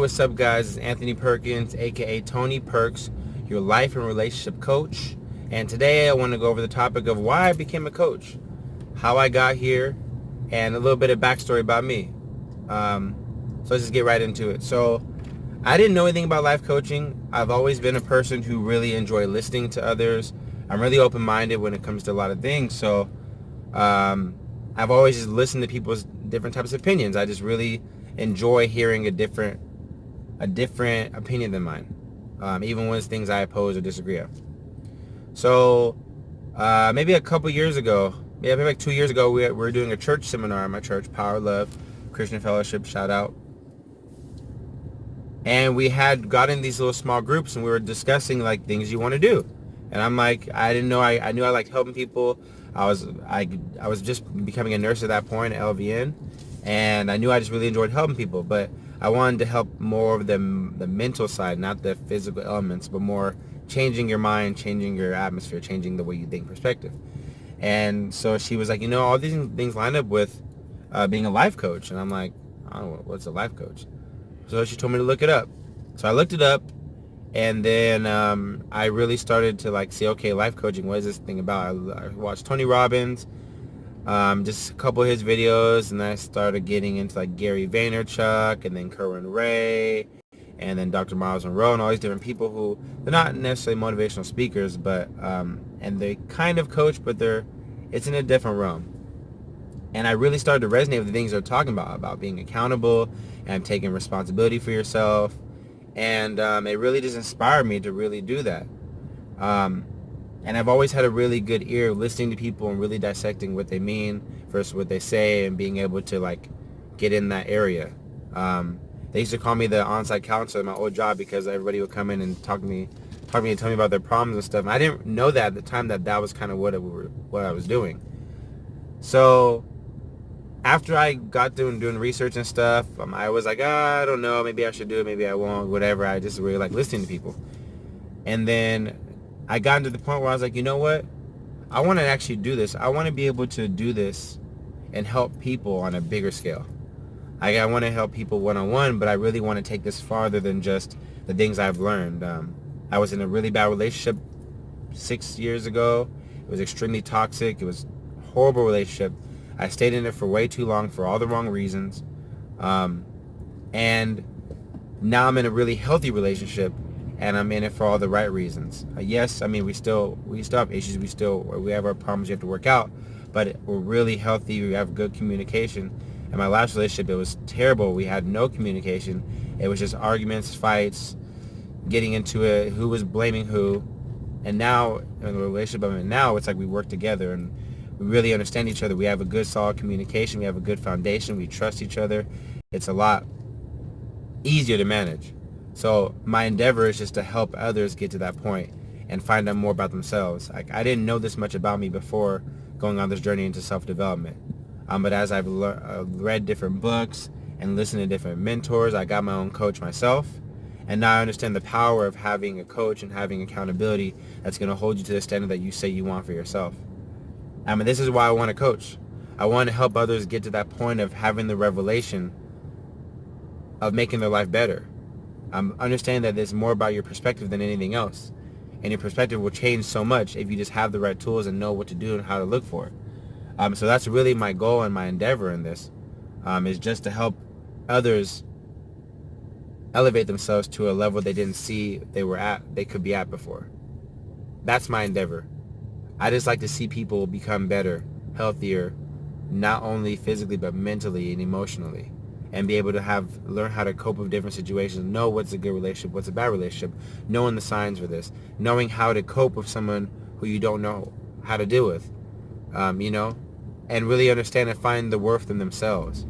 what's up, guys? It's Anthony Perkins, aka Tony Perks, your life and relationship coach. And today I want to go over the topic of why I became a coach, how I got here, and a little bit of backstory about me. So let's just get right into it. So I didn't know anything about life coaching. I've always been a person who really enjoy listening to others. I'm really open-minded when it comes to a lot of things. So I've always just listened to people's different types of opinions. I just really enjoy hearing a different opinion than mine, even when it's things I oppose or disagree on. So maybe a couple years ago, maybe like 2 years ago, we were doing a church seminar at my church, Power Love Christian Fellowship, shout out. And we had got in these little small groups, and we were discussing like things you want to do. And I'm like, I didn't know, I knew I liked helping people. I was just becoming a nurse at that point at LVN, and I knew I just really enjoyed helping people, but I wanted to help more of the mental side, not the physical elements, but more changing your mind, changing your atmosphere, changing the way you think, perspective. And so she was like, all these things line up with being a life coach. And I'm like, I don't know, what's a life coach? So she told me to look it up. So I looked it up, and then I really started to like see, okay, life coaching, what is this thing about? I watched Tony Robbins, just a couple of his videos, and I started getting into like Gary Vaynerchuk, and then Kerwin Ray, and then Dr. Miles Monroe, and all these different people who, they're not necessarily motivational speakers, but and they kind of coach, but it's in a different realm. And I really started to resonate with the things they're talking about being accountable and taking responsibility for yourself. And it really just inspired me to really do that. And I've always had a really good ear listening to people and really dissecting what they mean versus what they say, and being able to like get in that area. They used to call me the on-site counselor at my old job because everybody would come in and talk to me and tell me about their problems and stuff. And I didn't know that at the time that was kind of what I was doing. So after I got through doing research and stuff, I was like, I don't know, maybe I should do it, maybe I won't, whatever. I just really like listening to people. And then I got to the point where I was like, you know what? I want to actually do this. I want to be able to do this and help people on a bigger scale. I want to help people one-on-one, but I really want to take this farther than just the things I've learned. I was in a really bad relationship 6 years ago. It was extremely toxic. It was a horrible relationship. I stayed in it for way too long for all the wrong reasons. And now I'm in a really healthy relationship, and I'm in it for all the right reasons. Yes, I mean, we still have issues. We have our problems we have to work out, but we're really healthy. We have good communication. In my last relationship, it was terrible. We had no communication. It was just arguments, fights, getting into it, who was blaming who. And now, in the relationship I'm in now, it's like we work together, and we really understand each other. We have a good, solid communication. We have a good foundation. We trust each other. It's a lot easier to manage. So my endeavor is just to help others get to that point and find out more about themselves. I didn't know this much about me before going on this journey into self-development. But as I've read different books and listened to different mentors, I got my own coach myself. And now I understand the power of having a coach and having accountability that's going to hold you to the standard that you say you want for yourself. I mean, this is why I want to coach. I want to help others get to that point of having the revelation of making their life better. Understand that it's more about your perspective than anything else. And your perspective will change so much if you just have the right tools and know what to do and how to look for it. So that's really my goal and my endeavor in this, is just to help others elevate themselves to a level they didn't see they could be at before. That's my endeavor. I just like to see people become better, healthier, not only physically but mentally and emotionally, and be able to learn how to cope with different situations, know what's a good relationship, what's a bad relationship, knowing the signs for this, knowing how to cope with someone who you don't know how to deal with, and really understand and find the worth in themselves.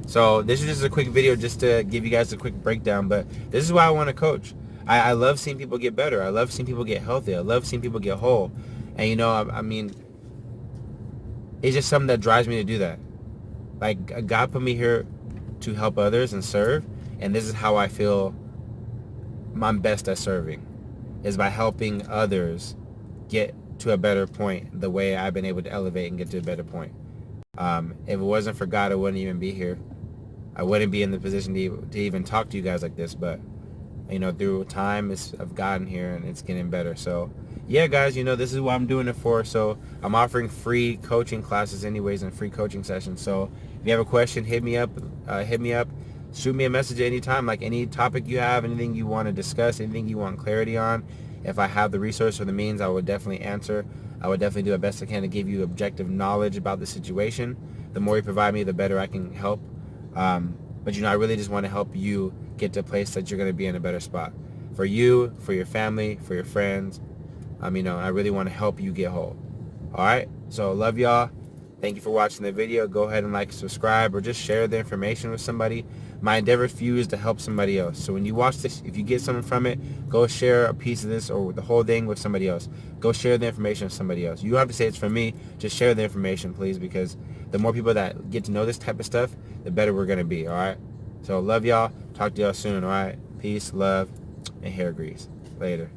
So this is just a quick video just to give you guys a quick breakdown, but this is why I want to coach. I love seeing people get better. I love seeing people get healthy. I love seeing people get whole. And I mean, it's just something that drives me to do that. Like, God put me here to help others and serve, and this is how I feel I'm best at serving, is by helping others get to a better point the way I've been able to elevate and get to a better point. If it wasn't for God, I wouldn't even be here. I wouldn't be in the position to even talk to you guys like this. But you know, through time, I've gotten here and it's getting better. So yeah, guys, you know, this is what I'm doing it for. So I'm offering free coaching classes anyways and free coaching sessions. So if you have a question, hit me up. Shoot me a message at any time, like any topic you have, anything you want to discuss, anything you want clarity on. If I have the resource or the means, I would definitely answer. I would definitely do the best I can to give you objective knowledge about the situation. The more you provide me, the better I can help. But you know, I really just want to help you get to a place that you're going to be in a better spot. For you, for your family, for your friends. You know, I really want to help you get whole. Alright? So love y'all. Thank you for watching the video. Go ahead and like, subscribe, or just share the information with somebody. My endeavor for you is to help somebody else. So when you watch this, if you get something from it, go share a piece of this or the whole thing with somebody else. Go share the information with somebody else. You don't have to say it's from me. Just share the information, please, because the more people that get to know this type of stuff, the better we're going to be, all right? So love y'all. Talk to y'all soon, all right? Peace, love, and hair grease. Later.